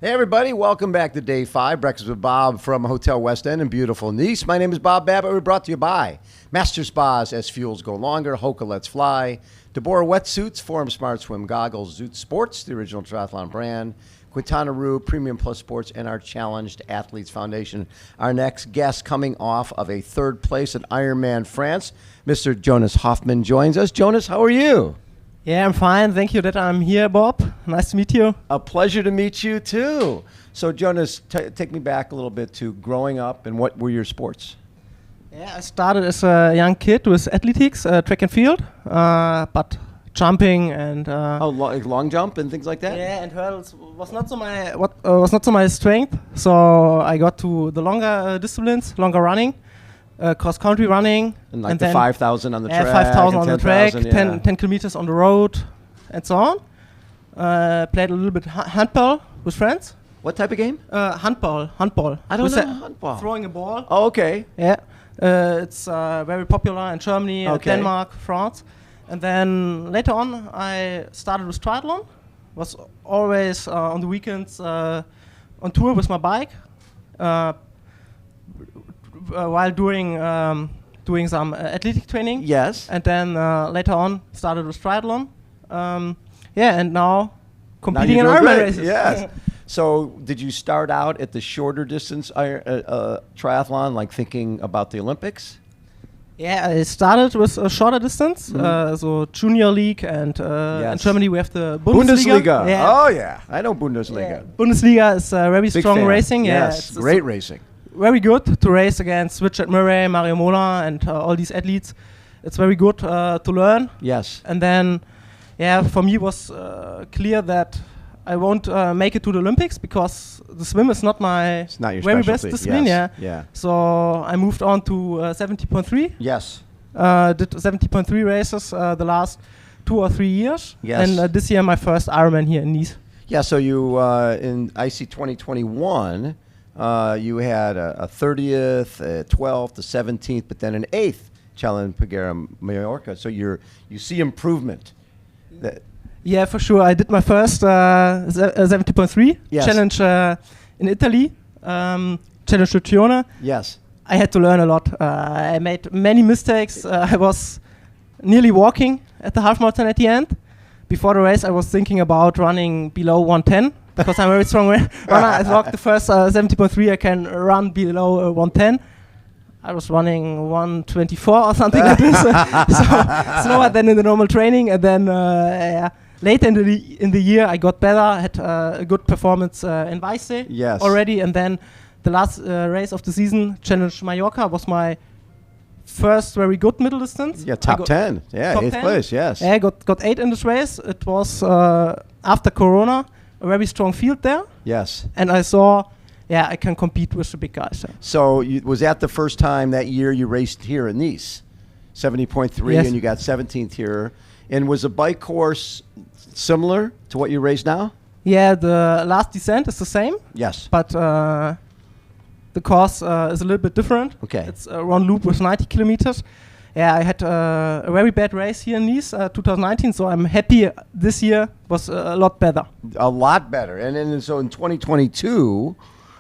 Hey everybody, welcome back to Day 5, Breakfast with Bob from Hotel West End in beautiful Nice. My name is Bob Babbitt. We're brought to you by Master Spas, SFuels Go Longer, HOKA Let's Fly, deboer wetsuits, Forum Smart Swim Goggles, Zoot Sports, the original triathlon brand, Quintana Premium Plus Sports, and our Challenged Athletes Foundation. Our next guest coming off of a third place at Ironman France, Mr. Jonas Hoffmann joins us. Jonas, how are you? Yeah, I'm fine. Thank you that I'm here, Bob. Nice to meet you. A pleasure to meet you, too. So, Jonas, take me back a little bit to growing up and what were your sports? Yeah, I started as a young kid with athletics, track and field, but jumping and like long jump and things like that. Yeah, and hurdles was not so my strength. So I got to the longer disciplines, longer running. Cross country running, and the 5,000 on the track, 5,000 on the track, 10 kilometers on the road, and so on. Played a little bit handball with friends. What type of game? Handball. I don't know handball. Throwing a ball. Oh, okay. Yeah, it's very popular in Germany, Denmark, France, and then later on I started with triathlon. Was always on the weekends on tour with my bike. While doing some athletic training. Yes. And then later on started with triathlon. And now competing in Ironman races. Yes. So did you start out at the shorter distance triathlon, like thinking about the Olympics? Yeah, I started with a shorter distance, so junior league, and in Germany we have the Bundesliga. Yeah. Oh yeah, I know Bundesliga. Yeah. Bundesliga is very big strong racing. Yes, it's great racing. Very good to race against Richard Murray, Mario Mola, and all these athletes. It's very good to learn. Yes. And then, for me it was clear that I won't make it to the Olympics because the swim is not my very best discipline. Yes. Yeah. So I moved on to 70.3. Yes. Did 70.3 races the last 2 or 3 years. Yes. And this year my first Ironman here in Nice. Yeah. So you in IC 2021. You had a 30th, a 12th, a 17th, but then an 8th Challenge Pagera Mallorca. So you see improvement. Yeah, for sure. I did my first 70.3 challenge in Italy, Challenge Quintana. Yes. I had to learn a lot. I made many mistakes. I was nearly walking at the half marathon at the end. Before the race, I was thinking about running below 110. Because I'm a very strong runner. I walked the first 70.3, I can run below 110. I was running 124 or something like this. So slower than in the normal training. And then later in the year, I got better, had a good performance in Weiss already. And then the last race of the season, Challenge Mallorca, was my first very good middle distance. Yeah, top 10. Yeah, 8th place, yes. Yeah, got 8 in this race. It was after Corona. A very strong field there. Yes. And I saw, I can compete with the big guys. So was that the first time that year you raced here in Nice? 70.3 and you got 17th here. And was the bike course similar to what you race now? Yeah, the last descent is the same. Yes. But the course is a little bit different. Okay. It's a round loop with 90 kilometers. Yeah, I had a very bad race here in Nice 2019, so I'm happy this year was a lot better. A lot better. And then so in 2022,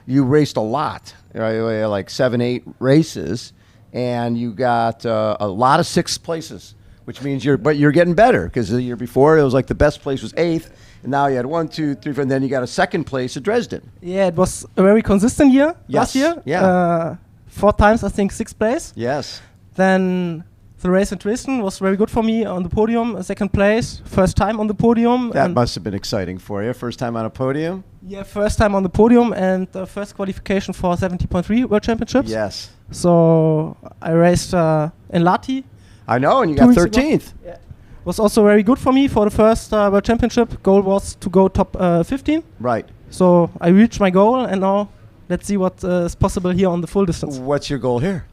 you raced a lot, right? Like 7, 8 races, and you got a lot of 6th places, which means you're getting better because the year before it was like the best place was 8th, and now you had 1, 2, 3, 4, and then you got a 2nd place at Dresden. Yeah, it was a very consistent year last year. Yeah. 4 times, I think, 6th place. Yes. Then the race in Dresden was very good for me on the podium, 2nd place, first time on the podium. That must have been exciting for you, first time on a podium? Yeah, first time on the podium and the first qualification for 70.3 World Championships. Yes. So I raced in Lahti. I know, and you got 13th. Yeah. Was also very good for me for the first World Championship. Goal was to go top 15. Right. So I reached my goal and now let's see what is possible here on the full distance. What's your goal here?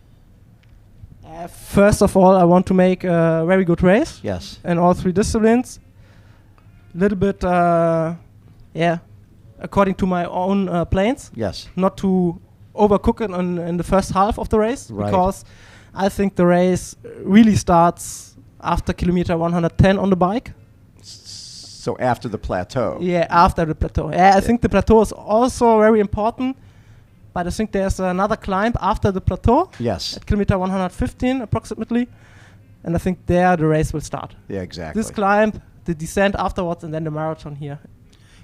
First of all, I want to make a very good race. Yes. In all 3 disciplines. Little bit, according to my own plans. Yes. Not to overcook it in the first half of the race. Right. Because I think the race really starts after kilometer 110 on the bike. So after the plateau. Yeah, after the plateau. Yeah, I think the plateau is also very important, but I think there's another climb after the plateau. Yes. At kilometer 115 approximately, and I think there the race will start. Yeah, exactly. This climb, the descent afterwards, and then the marathon here.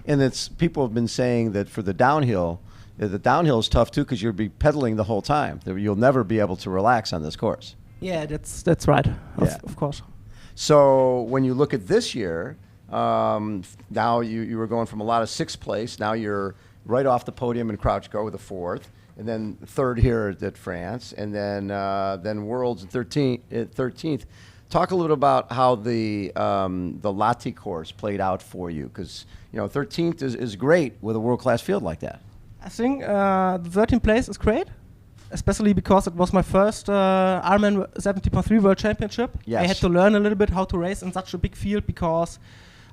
And it's people have been saying that for the downhill is tough too because you'll be pedaling the whole time. You'll never be able to relax on this course. Yeah, that's right. Of course. So when you look at this year, now you were going from a lot of sixth place. Now you're right off the podium in Crouch Go with a fourth, and then third here at France, and then Worlds at 13th. Talk a little about how the Lahti course played out for you, because 13th is great with a world-class field like that. I think the 13th place is great, especially because it was my first Ironman 70.3 World Championship. Yes. I had to learn a little bit how to race in such a big field because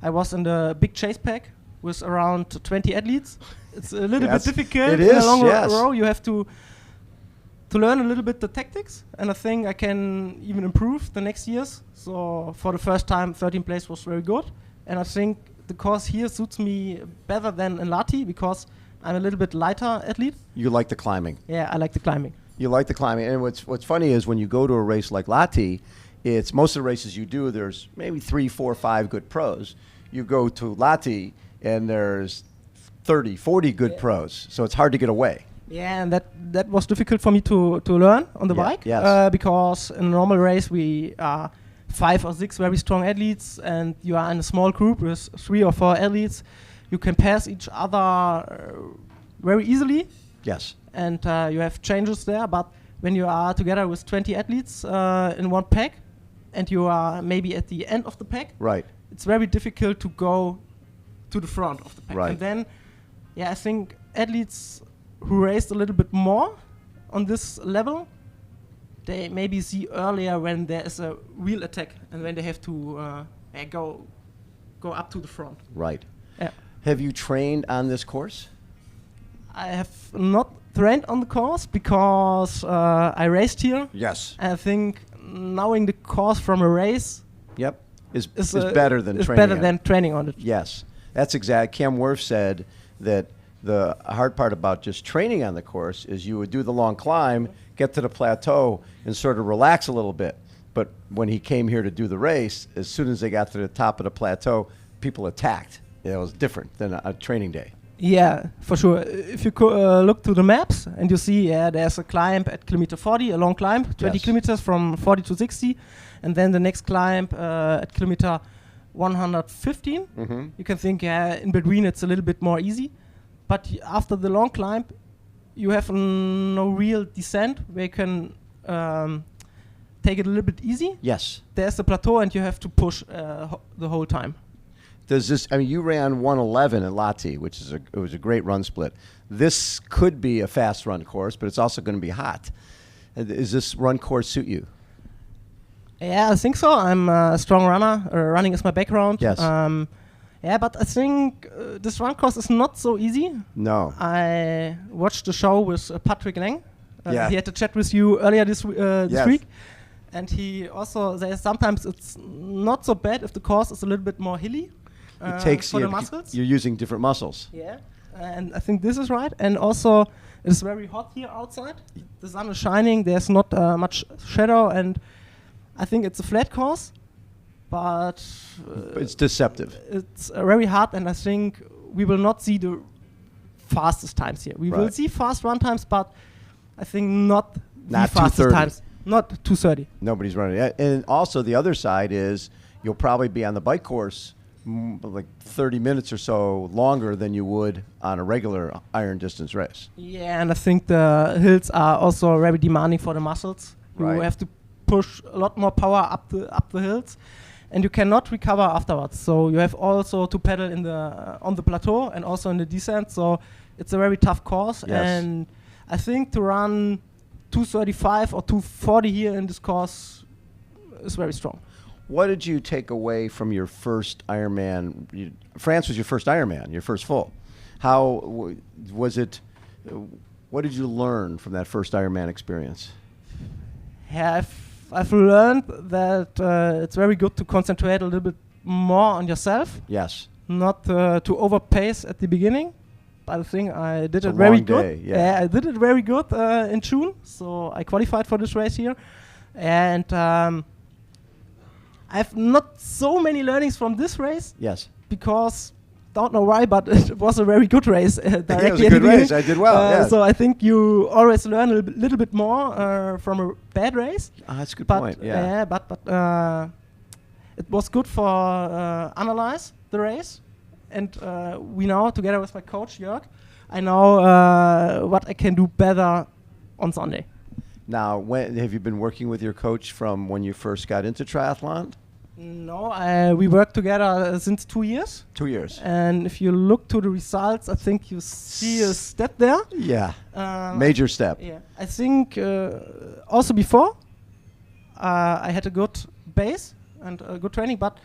I was in the big chase pack with around 20 athletes. It's a little bit difficult. It is, in a long yes. row. You have to learn a little bit the tactics, and I think I can even improve the next years. So for the first time, 13th place was very good, and I think the course here suits me better than in Lahti because I'm a little bit lighter athlete. You like the climbing. Yeah, I like the climbing. You like the climbing, and what's funny is when you go to a race like Lahti, it's most of the races you do. There's maybe 3, 4, 5 good pros. You go to Lahti, and there's 30, 40 good pros. So it's hard to get away. Yeah, and that was difficult for me to learn on the bike. Yes. Because in a normal race we are 5 or 6 very strong athletes, and you are in a small group with 3 or 4 athletes. You can pass each other very easily. Yes. And you have changes there, but when you are together with 20 athletes in one pack, and you are maybe at the end of the pack, Right. it's very difficult to go to the front of the pack. Right. And then, I think athletes who raced a little bit more on this level, they maybe see earlier when there is a real attack and when they have to go up to the front. Right. Yeah. Have you trained on this course? I have not trained on the course because I raced here. Yes. I think knowing the course from a race Yep. Is better than is training better on than it. training on it. Yes. That's exact. Cam Worth said that the hard part about just training on the course is you would do the long climb, get to the plateau, and sort of relax a little bit. But when he came here to do the race, as soon as they got to the top of the plateau, people attacked. It was different than a training day. Yeah, for sure. If you look to the maps and you see there's a climb at kilometer 40, a long climb, 20 Yes. kilometers from 40 to 60, and then the next climb at kilometer 115. Mm-hmm. You can think in between it's a little bit more easy. But after the long climb, you have no real descent where you can take it a little bit easy. Yes. There's a plateau and you have to push the whole time. Does this? I mean, you ran 111 at Lahti, which is it was a great run split. This could be a fast run course, but it's also going to be hot. Is this run course suit you? Yeah, I think so. I'm a strong runner. Running is my background. Yes. But I think this run course is not so easy. No. I watched the show with Patrick Lang. Yeah. He had a chat with you earlier this Yes. week. And he also says sometimes it's not so bad if the course is a little bit more hilly. It takes for you. the muscles. You're using different muscles. Yeah, and I think this is right. And also, it's very hot here outside. The sun is shining. There's not much shadow, and I think it's a flat course, but It's deceptive. it's very hard. And I think we will not see the fastest times here. We will Right. see fast run times, but I think not Not the fastest 2:30. times. Not 2:30. Nobody's running it. And also the other side is you'll probably be on the bike course like 30 minutes or so longer than you would on a regular iron distance race. Yeah, and I think the hills are also very demanding for the muscles. You Right. have to push a lot more power up the hills, and you cannot recover afterwards. So you have also to pedal in the on the plateau and also in the descent. So it's a very tough course, Yes. and I think to run 2:35 or 2:40 here in this course is very strong. What did you take away from your first Ironman? France was your first Ironman, your first full. How was it? What did you learn from that first Ironman experience? Yeah, I've learned that it's very good to concentrate a little bit more on yourself. Yes. not to overpace at the beginning. But I think I did a it very long good. day, yeah. I did it very good in June, so I qualified for this race here. And I have not so many learnings from this race. Yes. Because, don't know why, but it was a very good race. It was a good race. I did well, yeah. So I think you always learn a little bit more from a bad race. That's a good point, yeah. But it was good for analyze the race. And we know, together with my coach, Jörg, I know what I can do better on Sunday. Now, when have you been working with your coach from when you first got into triathlon? No, we worked together since 2 years. 2 years. And if you look to the results, I think you see a step there. Yeah, major step. Yeah, I think also before I had a good base and a good training, but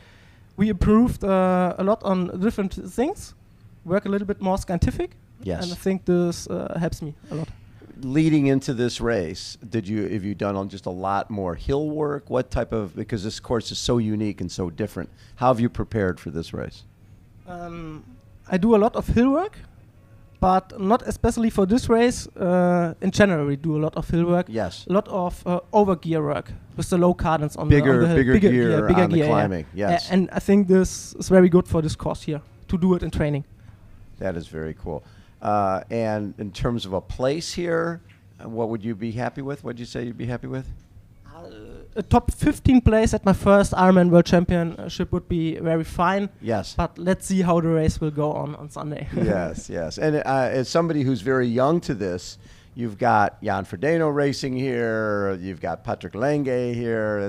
we improved a lot on different things, work a little bit more scientific. Yes. And I think this helps me a lot. Leading into this race, have you done just a lot more hill work? What type of, because this course is so unique and so different, how have you prepared for this race? I do a lot of hill work, but not especially for this race. In general, we do a lot of hill work. Yes. A lot of overgear work with the low cadence on bigger, the hill. bigger gear bigger on the gear, climbing. Yes. And I think this is very good for this course here, to do it in training. That is very cool. And in terms of a place here, what would you be happy with? What did you say you'd be happy with? A top 15 place at my first Ironman World Championship would be very fine. Yes. But let's see how the race will go on Sunday. Yes, yes. And as somebody who's very young to this, you've got Jan Frodeno racing here. You've got Patrick Lange here.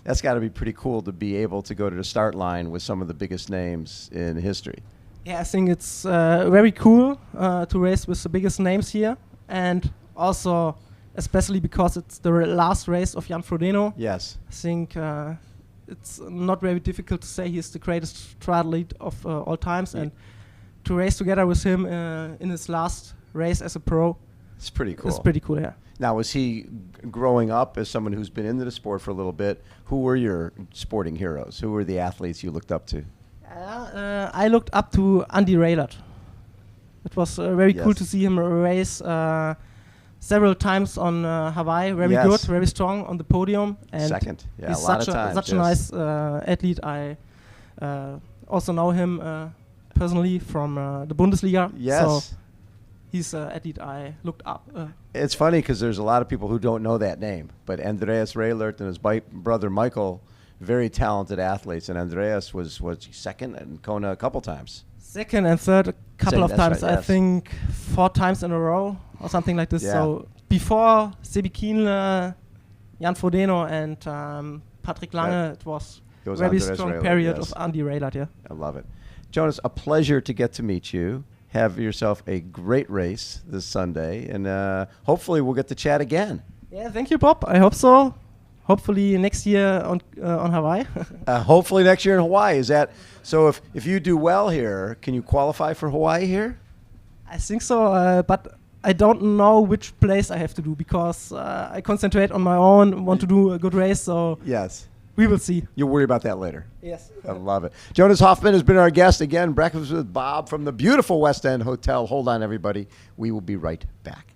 That's got to be pretty cool to be able to go to the start line with some of the biggest names in history. Yeah, I think it's very cool to race with the biggest names here, and also especially because it's the last race of Jan Frodeno. Yes. I think it's not very difficult to say he's the greatest triathlete of all times, and to race together with him in his last race as a pro. It's pretty cool. It's pretty cool, yeah. Now, was he growing up as someone who's been into the sport for a little bit? Who were your sporting heroes? Who were the athletes you looked up to? I looked up to Andy Raylard. It was very cool Yes. to see him race several times on Hawaii. Very Yes. good, very strong on the podium. And Second, yeah, he's a lot such of times. such a nice athlete. I also know him personally from the Bundesliga. Yes. So he's an athlete I looked up. It's funny because there's a lot of people who don't know that name, but Andreas Raylert and his brother Michael, very talented athletes, and Andreas was second in Kona a couple times. Second and third a couple of That's times. right, I yes. think 4 times in a row or something like this. Yeah. So before Sebi Kienle, Jan Frodeno and Patrick Lange, Right. it was It was very Andreas strong Raylert, period yes. of Andy Raylard, yeah. I love it. Jonas, a pleasure to get to meet you. Have yourself a great race this Sunday, and hopefully we'll get to chat again. Yeah, thank you, Bob. I hope so. Hopefully next year on Hawaii. Hopefully next year in Hawaii. Is that so? If you do well here, can you qualify for Hawaii here? I think so, but I don't know which place I have to do because I concentrate on my own, want to do a good race, so Yes. we will see. You'll worry about that later. Yes. I love it. Jonas Hoffmann has been our guest again. Breakfast with Bob from the beautiful West End Hotel. Hold on, everybody. We will be right back.